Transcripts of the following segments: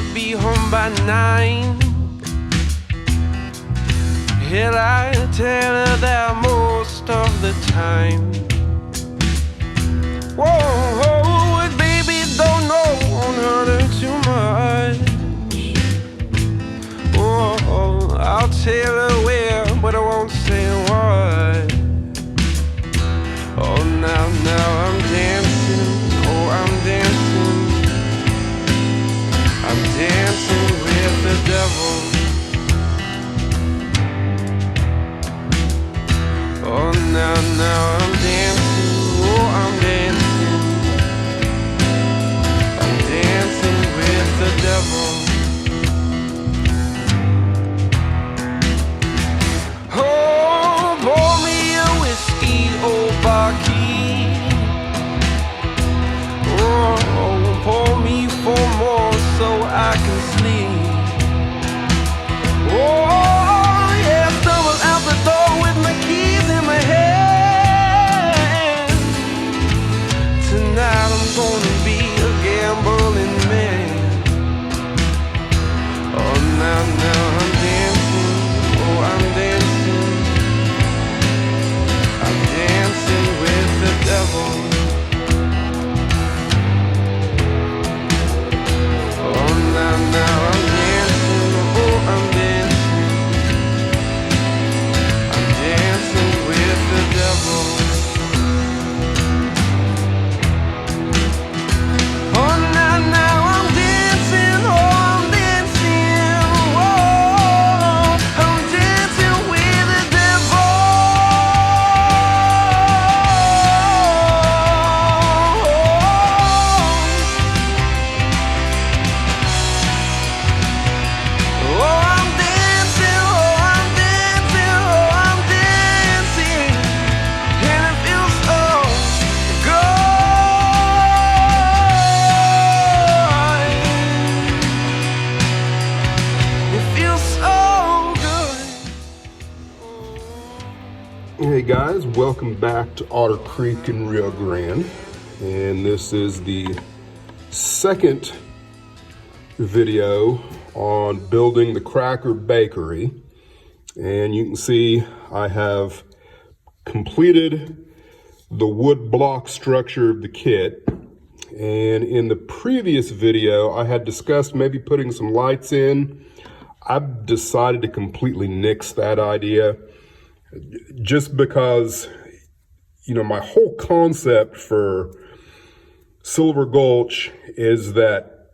I'd be home by 9. Hell, I tell her that most of the time. Whoa, baby, don't know, won't hurt her too much. Whoa, I'll tell her where, but I won't say what. Oh, now I'm dancing, oh, I'm dancing. I'm dancing with the devil. Oh, now I'm dancing, oh, I'm dancing. I'm dancing with the devil. Oh, pour me a whiskey, oh, Bucky. Oh, pour me 4 more so I can sleep. Oh, yeah, stumble out the door with my keys in my hand. Tonight I'm gonna be a gambling man. Oh, now I'm dancing, oh, I'm dancing. I'm dancing with the devil. Oh, now I'm dancing, oh, I'm dancing. I'm dancing with the devil. Oh, now I'm dancing, oh, I'm dancing. Whoa, I'm dancing with the devil. Oh, I'm dancing, oh, I'm dancing, oh, I'm dancing. And it feels so good. It feels so good. Hey guys, welcome back to Otter Creek in Rio Grande, and this is the second video on building the Cracker Bakery. And you can see I have completed the wood block structure of the kit, and in the previous video I had discussed maybe putting some lights in. I've decided to completely nix that idea, just because, you know, my whole concept for Silver Gulch is that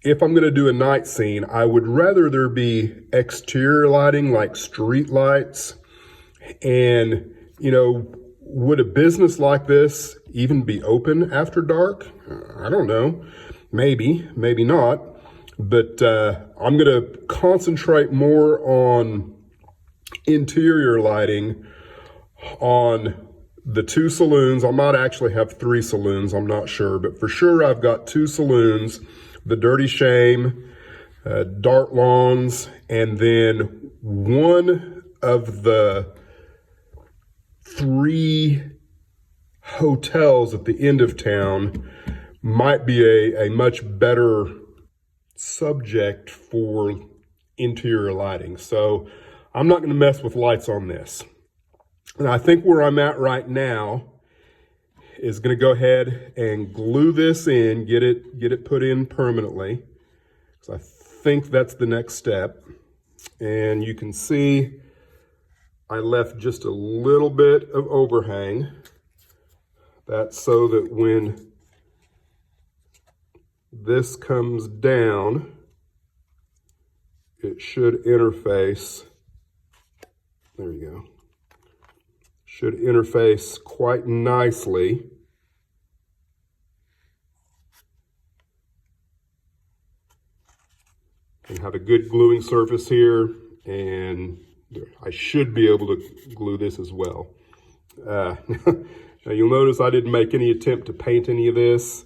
if I'm going to do a night scene, I would rather there be exterior lighting like street lights. And, you know, would a business like this even be open after dark? I don't know. Maybe not. But I'm going to concentrate more on interior lighting on the 2 saloons. I might actually have 3 saloons, I'm not sure, but for sure I've got 2 saloons, the Dirty Shame, Dart Lawns, and then one of the 3 hotels at the end of town might be a much better subject for interior lighting. So I'm not going to mess with lights on this. And I think where I'm at right now is going to go ahead and glue this in, get it put in permanently. So I think that's the next step. And you can see I left just a little bit of overhang. That's so that when this comes down, it should interface. There you go. Should interface quite nicely. And have a good gluing surface here, and I should be able to glue this as well. Now you'll notice I didn't make any attempt to paint any of this.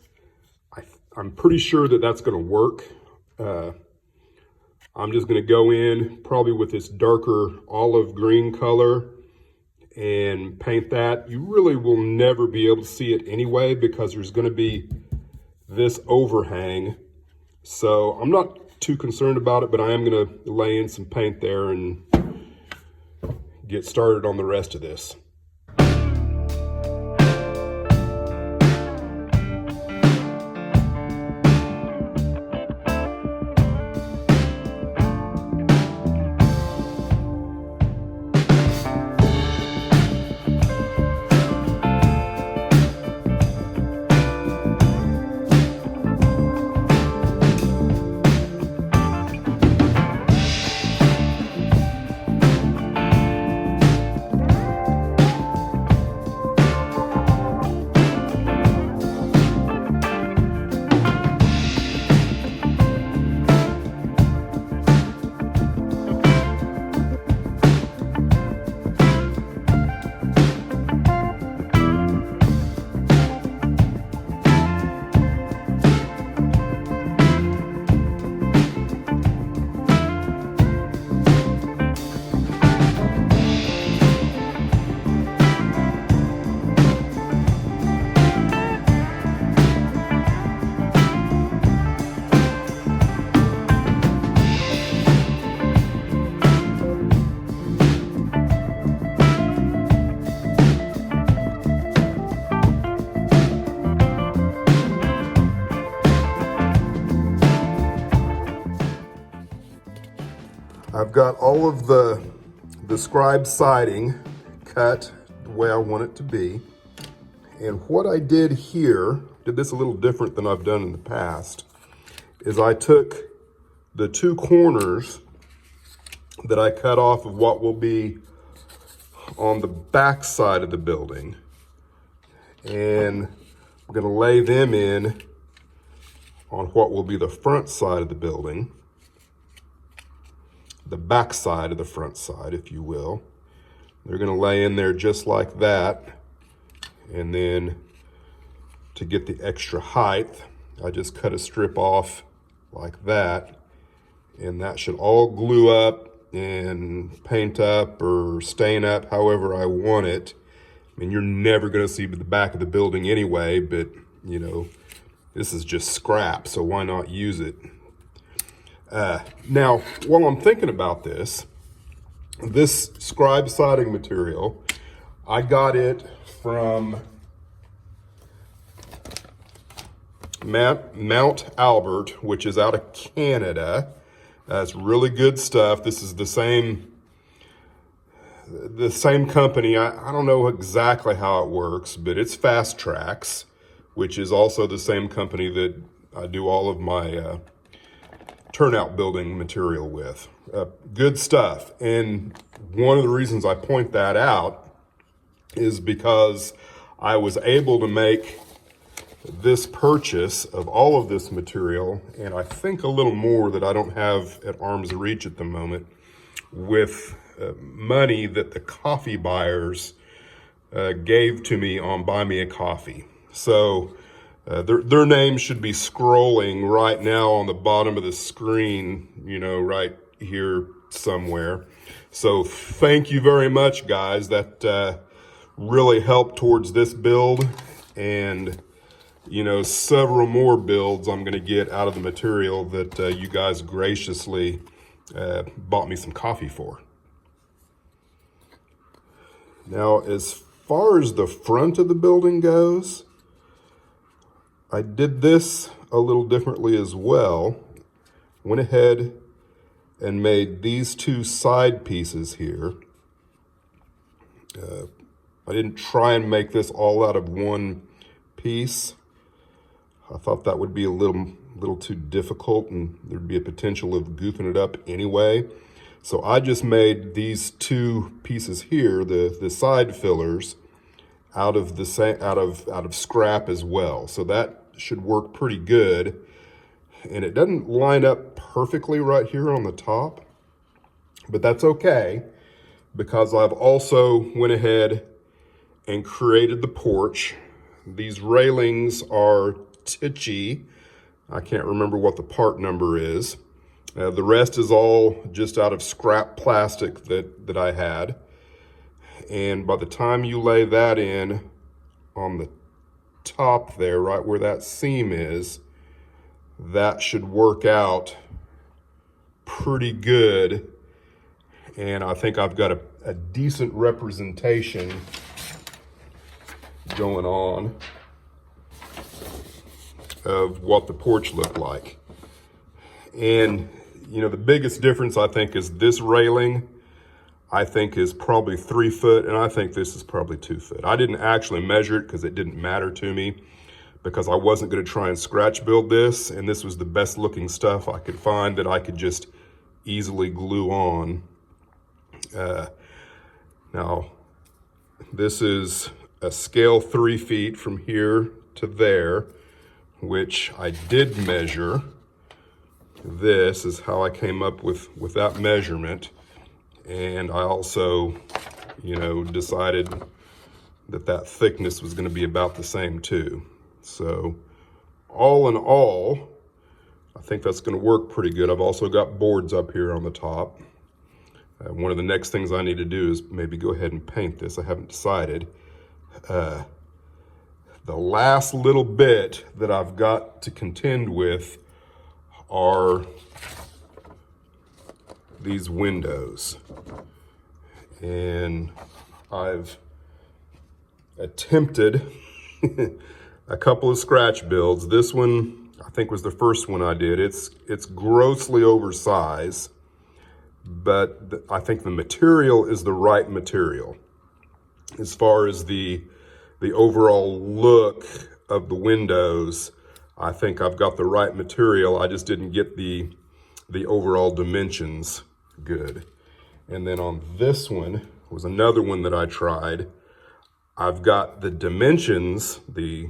I'm pretty sure that that's going to work. I'm just going to go in probably with this darker olive green color and paint that. You really will never be able to see it anyway because there's going to be this overhang. So I'm not too concerned about it, but I am going to lay in some paint there and get started on the rest of this. I've got all of the scribe siding cut the way I want it to be. And what I did here, did this a little different than I've done in the past, is I took the two corners that I cut off of what will be on the back side of the building, and I'm gonna lay them in on what will be the front side of the building. The back side of the front side, if you will. They're going to lay in there just like that. And then to get the extra height, I just cut a strip off like that. And that should all glue up and paint up or stain up however I want it. I mean, you're never going to see the back of the building anyway, but you know, this is just scrap, so why not use it? Now, while I'm thinking about this scribe siding material, I got it from Mount Albert, which is out of Canada. It's really good stuff. This is the same company. I don't know exactly how it works, but it's Fast Tracks, which is also the same company that I do all of my turnout building material with. Good stuff. And one of the reasons I point that out is because I was able to make this purchase of all of this material, and I think a little more that I don't have at arm's reach at the moment, with money that the coffee buyers gave to me on Buy Me a Coffee. So their names should be scrolling right now on the bottom of the screen, you know, right here somewhere. So thank you very much, guys. That really helped towards this build, and you know, several more builds I'm going to get out of the material that you guys graciously bought me some coffee for. Now, as far as the front of the building goes, I did this a little differently as well. Went ahead and made these two side pieces here. I didn't try and make this all out of one piece. I thought that would be a little too difficult, and there'd be a potential of goofing it up anyway. So I just made these two pieces here, the side fillers, out of scrap as well. So that should work pretty good. And it doesn't line up perfectly right here on the top, but that's okay, because I've also went ahead and created the porch. These railings are Tichy. I can't remember what the part number is. The rest is all just out of scrap plastic that I had. And by the time you lay that in on the top there, right where that seam is, that should work out pretty good. And I think I've got a decent representation going on of what the porch looked like. And, you know, the biggest difference I think is this railing, I think is probably 3 foot, and I think this is probably 2 foot. I didn't actually measure it because it didn't matter to me, because I wasn't going to try and scratch build this, and this was the best looking stuff I could find that I could just easily glue on. Now, this is a scale 3 feet from here to there, which I did measure. This is how I came up with that measurement. And I also, you know, decided that that thickness was going to be about the same too. So all in all, I think that's going to work pretty good. I've also got boards up here on the top. One of the next things I need to do is maybe go ahead and paint this. I haven't decided. The last little bit that I've got to contend with are these windows. And I've attempted a couple of scratch builds. This one, I think, was the first one I did. It's grossly oversized, but I think the material is the right material. As far as the overall look of the windows, I think I've got the right material. I just didn't get the overall dimensions good. And then on this one was another one that I tried. I've got the dimensions, the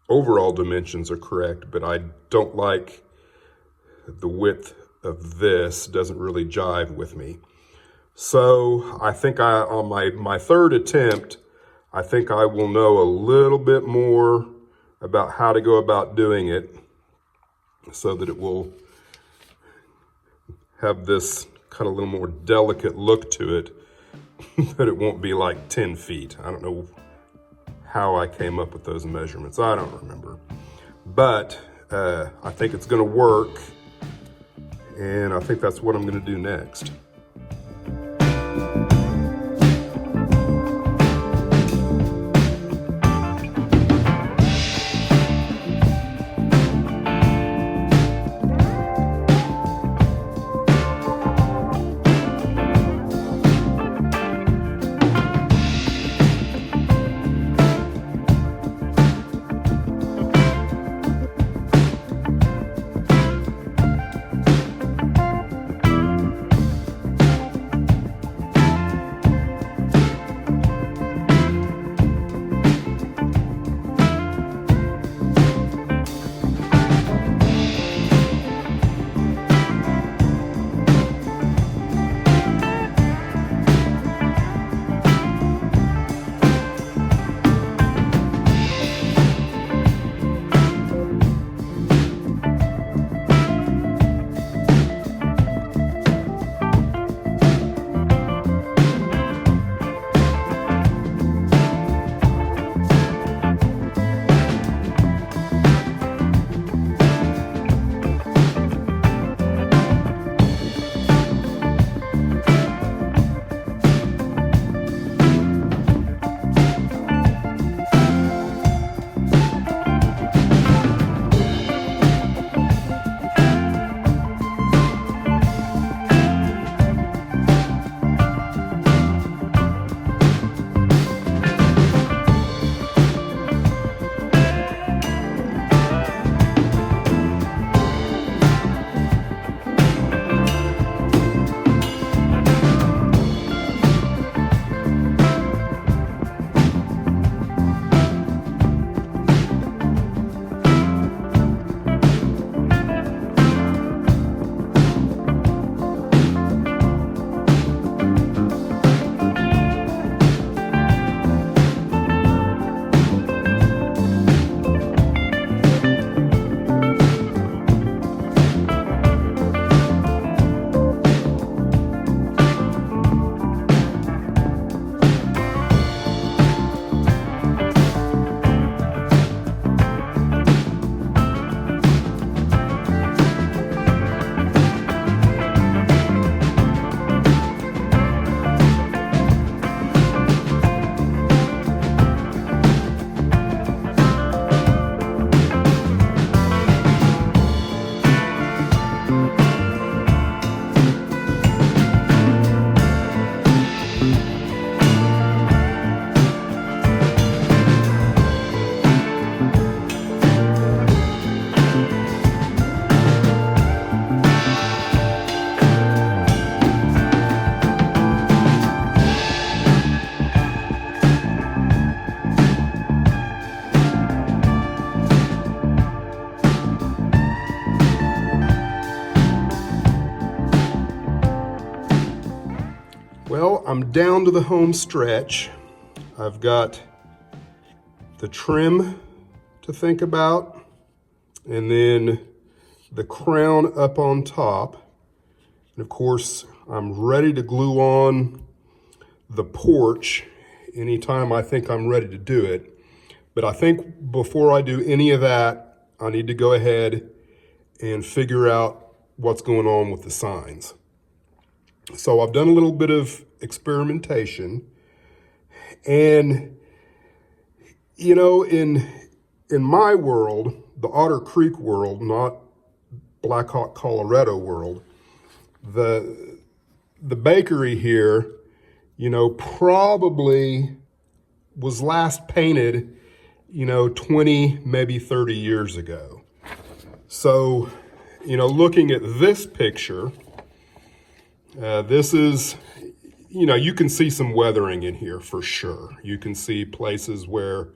overall dimensions are correct, but I don't like the width of this. Doesn't really jive with me. So I think on my third attempt, I think I will know a little bit more about how to go about doing it so that it will have this kind of little more delicate look to it, but it won't be like 10 feet. I don't know how I came up with those measurements. I don't remember. But I think it's going to work, and I think that's what I'm going to do next. Well, I'm down to the home stretch. I've got the trim to think about, and then the crown up on top. And of course, I'm ready to glue on the porch anytime I think I'm ready to do it. But I think before I do any of that, I need to go ahead and figure out what's going on with the signs. So I've done a little bit of experimentation, and you know, in my world, the Otter Creek world, not Black Hawk, Colorado world, the bakery here, you know, probably was last painted, you know, 20, maybe 30 years ago. So, you know, looking at this picture, this is, you know, you can see some weathering in here for sure. You can see places where,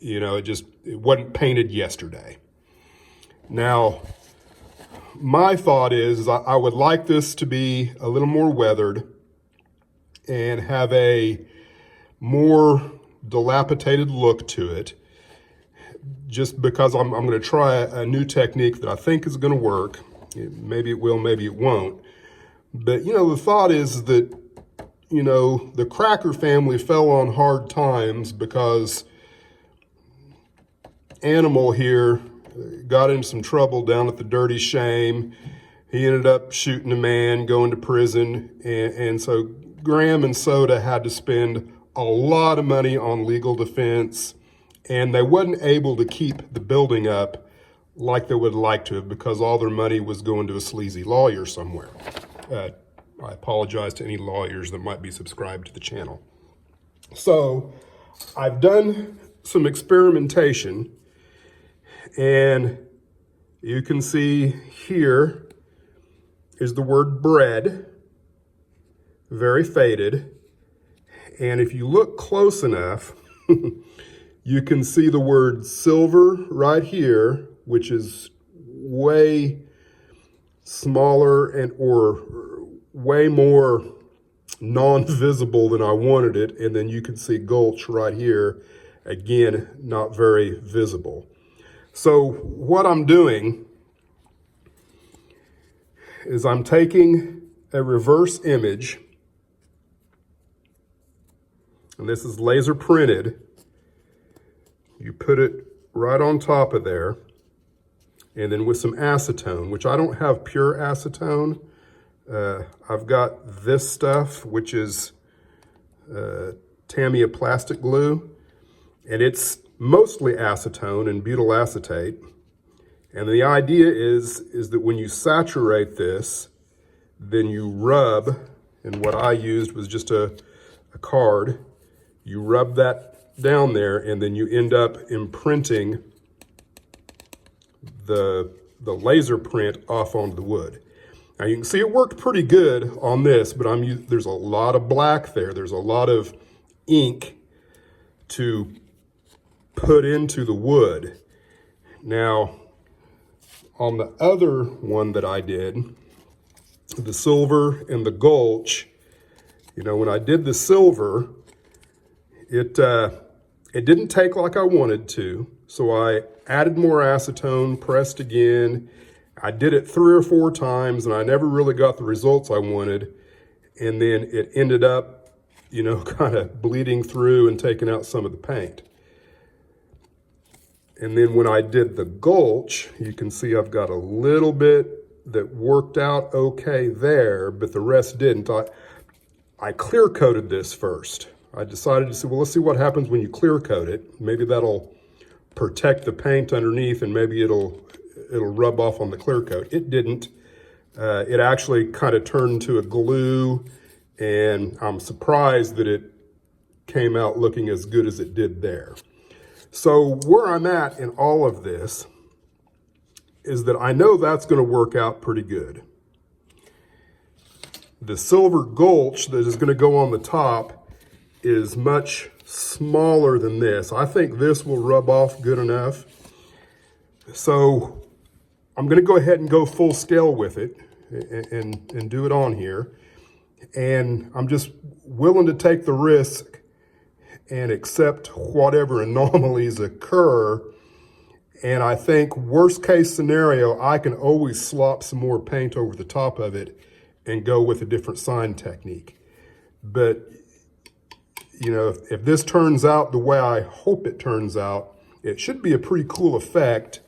you know, it wasn't painted yesterday. Now, my thought is I would like this to be a little more weathered and have a more dilapidated look to it, just because I'm going to try a new technique that I think is going to work. Maybe it will, maybe it won't. But, you know, the thought is that, you know, the Cracker family fell on hard times because Animal here got in some trouble down at the Dirty Shame. He ended up shooting a man, going to prison, and so Graham and Soda had to spend a lot of money on legal defense, and they wasn't able to keep the building up like they would like to have because all their money was going to a sleazy lawyer somewhere. I apologize to any lawyers that might be subscribed to the channel. So I've done some experimentation, and you can see here is the word bread, very faded. And if you look close enough, you can see the word silver right here, which is way smaller or way more non-visible than I wanted it. And then you can see Gulch right here, again, not very visible. So what I'm doing is I'm taking a reverse image, and this is laser printed. You put it right on top of there, and then with some acetone, which I don't have pure acetone. I've got this stuff, which is Tamiya plastic glue, and it's mostly acetone and butyl acetate. And the idea is that when you saturate this, then you rub, and what I used was just a card. You rub that down there, and then you end up imprinting the laser print off onto the wood. Now you can see it worked pretty good on this, but there's a lot of black there. There's a lot of ink to put into the wood. Now, on the other one that I did, the silver and the Gulch, you know, when I did the silver, it didn't take like I wanted to, so I added more acetone, pressed again. I did it 3 or 4 times, and I never really got the results I wanted. And then it ended up, you know, kind of bleeding through and taking out some of the paint. And then when I did the Gulch, you can see I've got a little bit that worked out okay there, but the rest didn't. I clear coated this first. I decided to say, well, let's see what happens when you clear coat it. Maybe that'll protect the paint underneath, and maybe it'll rub off on the clear coat. It didn't. It actually kind of turned to a glue, and I'm surprised that it came out looking as good as it did there. So where I'm at in all of this is that I know that's going to work out pretty good. The silver Gulch that is going to go on the top is much smaller than this. I think this will rub off good enough. So I'm going to go ahead and go full scale with it and do it on here. and I'm just willing to take the risk and accept whatever anomalies occur. And I think worst case scenario, I can always slop some more paint over the top of it and go with a different sign technique. But, you know, if this turns out the way I hope it turns out, it should be a pretty cool effect.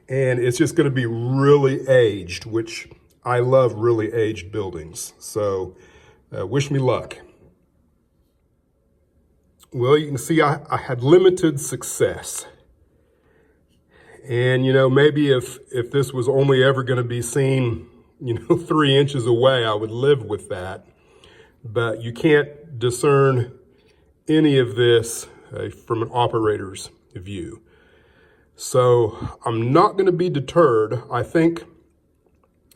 And it's just going to be really aged, which I love really aged buildings. So wish me luck. Well, you can see I had limited success. And, you know, maybe if this was only ever going to be seen, you know, 3 inches away, I would live with that. But you can't discern any of this from an operator's view. So I'm not going to be deterred. I think,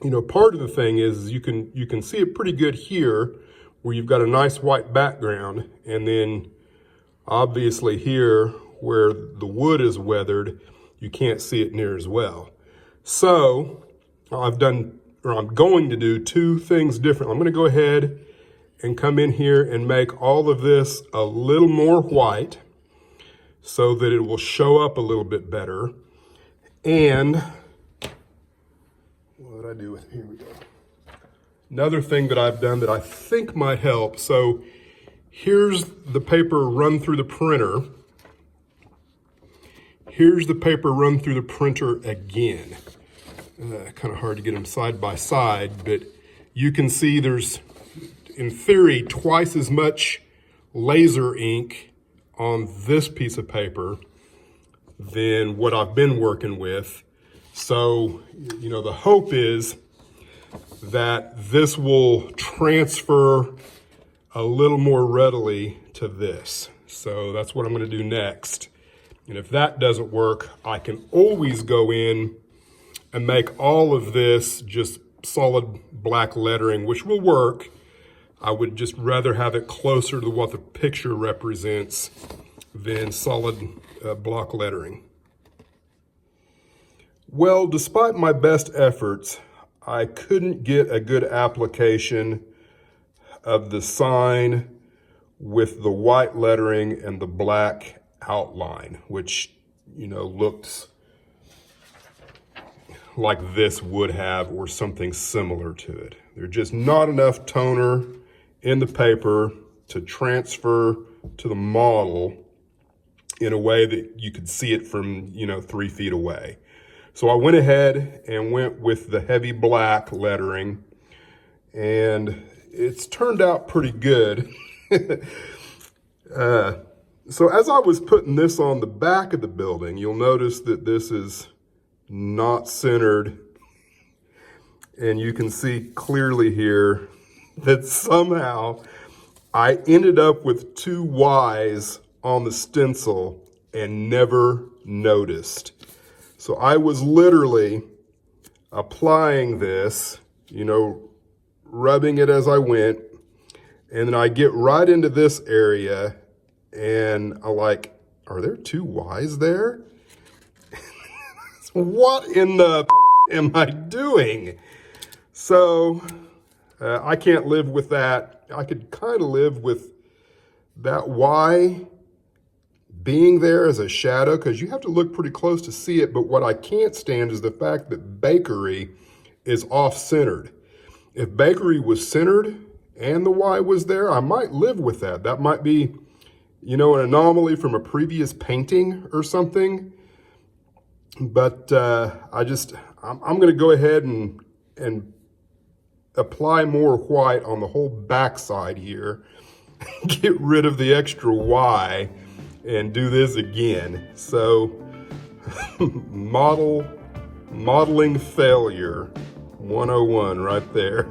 you know, part of the thing is you can see it pretty good here where you've got a nice white background, and then obviously here where the wood is weathered, you can't see it near as well. So I'm going to do 2 things different. I'm going to go ahead and come in here and make all of this a little more white so that it will show up a little bit better. And what did I do with, here we go. Another thing that I've done that I think might help. So here's the paper run through the printer. Here's the paper run through the printer again. Kind of hard to get them side by side, but you can see there's, in theory, twice as much laser ink on this piece of paper than what I've been working with. So, you know, the hope is that this will transfer a little more readily to this. So that's what I'm going to do next. And if that doesn't work, I can always go in and make all of this just solid black lettering, which will work. I would just rather have it closer to what the picture represents than solid block lettering. Well, despite my best efforts, I couldn't get a good application of the sign with the white lettering and the black outline, which, you know, looks like this would have or something similar to it. There's just not enough toner in the paper to transfer to the model in a way that you could see it from, you know, 3 feet away. So I went ahead and went with the heavy black lettering, and it's turned out pretty good. So as I was putting this on the back of the building, you'll notice that this is not centered, and you can see clearly here that somehow I ended up with 2 Y's on the stencil and never noticed. So I was literally applying this, you know, rubbing it as I went, and then I get right into this area and I'm like, are there 2 Y's there? What in the am I doing? So I can't live with that. I could kind of live with that Y being there as a shadow, because you have to look pretty close to see it. But what I can't stand is the fact that bakery is off-centered. If bakery was centered and the Y was there, I might live with that. That might be, you know, an anomaly from a previous painting or something. But I'm going to go ahead and apply more white on the whole backside here, get rid of the extra Y, and do this again. So modeling failure 101 right there.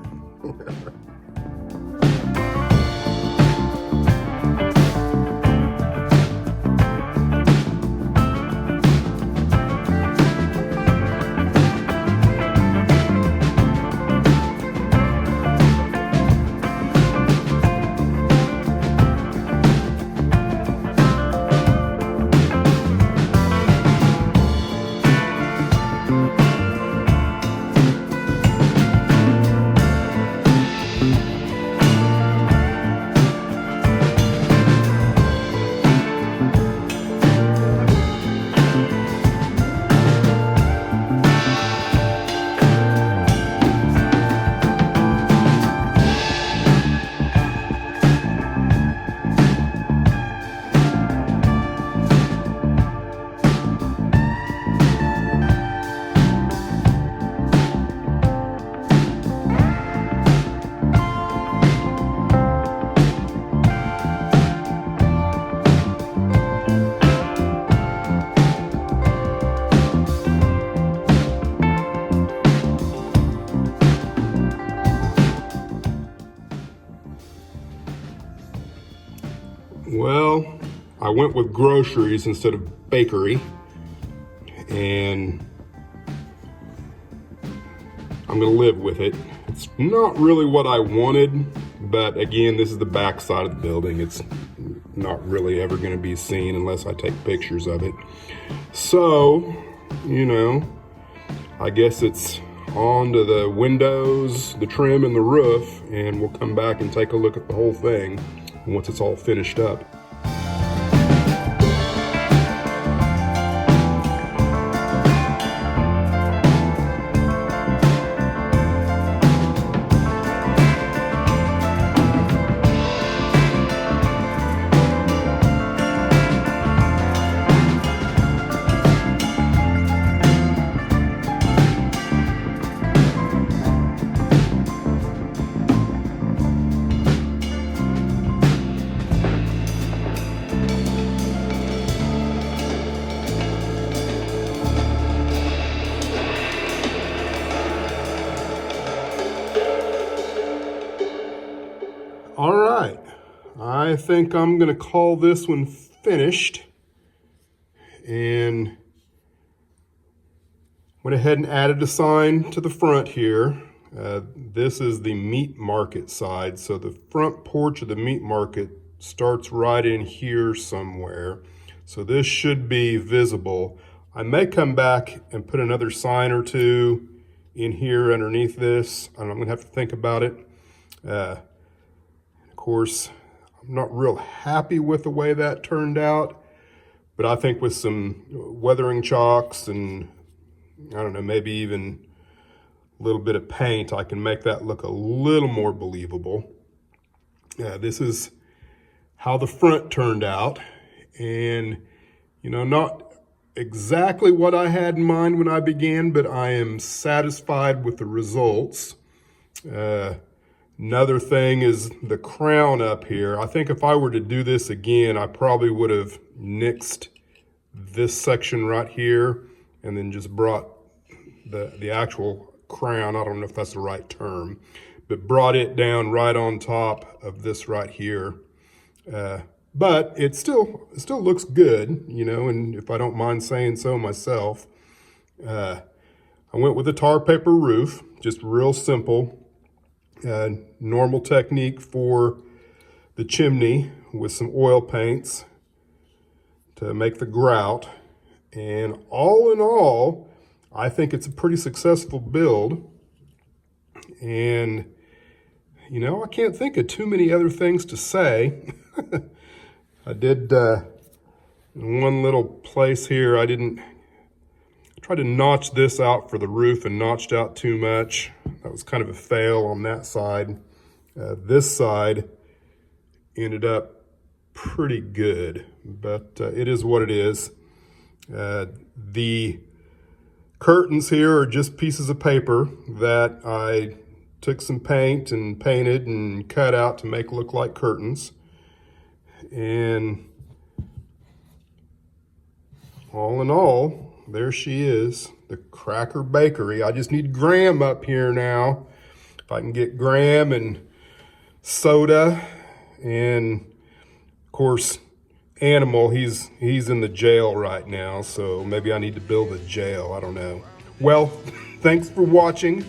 Well, I went with groceries instead of bakery, and I'm gonna live with it. It's not really what I wanted, but again, this is the back side of the building. It's not really ever gonna be seen unless I take pictures of it. So, you know, I guess it's on to the windows, the trim, and the roof, and we'll come back and take a look at the whole thing once it's all finished up. All right, I think I'm gonna call this one finished, and went ahead and added a sign to the front here. This is the meat market side, so the front porch of the meat market starts right in here somewhere. So this should be visible. I may come back and put another sign or two in here underneath this. I'm gonna have to think about it. Of course, I'm not real happy with the way that turned out, but I think with some weathering chalks and I don't know, maybe even a little bit of paint, I can make that look a little more believable. This is how the front turned out, and you know, not exactly what I had in mind when I began, but I am satisfied with the results. Another thing is the crown up here. I think if I were to do this again, I probably would have nixed this section right here and then just brought the actual crown, I don't know if that's the right term, but brought it down right on top of this right here. But it still looks good, you know, and if I don't mind saying so myself. I went with a tar paper roof, just real simple. Normal technique for the chimney with some oil paints to make the grout. And all in all, I think it's a pretty successful build. And, you know, I can't think of too many other things to say. I did, in one little place here, I tried to notch this out for the roof and notched out too much. That was kind of a fail on that side. This side ended up pretty good, but it is what it is. The curtains here are just pieces of paper that I took some paint and painted and cut out to make look like curtains. And all in all, there she is, the Cracker Bakery. I just need Graham up here now. If I can get Graham and soda, and of course, Animal, he's in the jail right now, so maybe I need to build a jail, I don't know. Well, thanks for watching.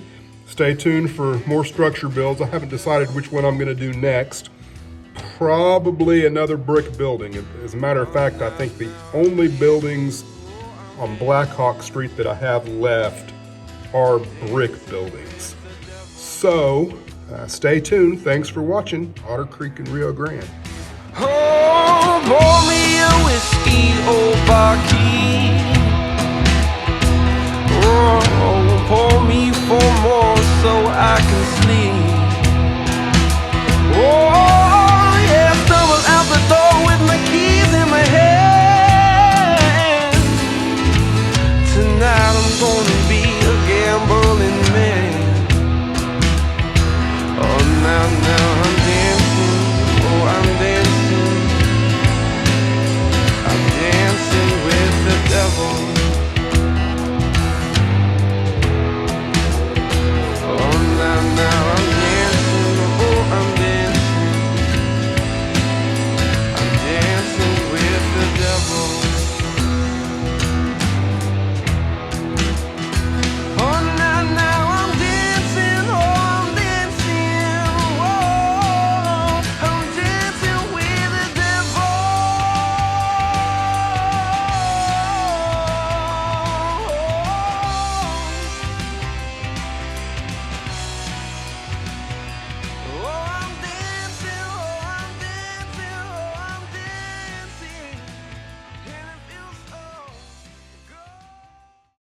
Stay tuned for more structure builds. I haven't decided which one I'm gonna do next. Probably another brick building. As a matter of fact, I think the only buildings on Blackhawk Street that I have left are brick buildings. So, stay tuned. Thanks for watching Otter Creek and Rio Grande. Oh, pour me a whiskey, old barkeep. Oh, pour me 4 more so I can sleep.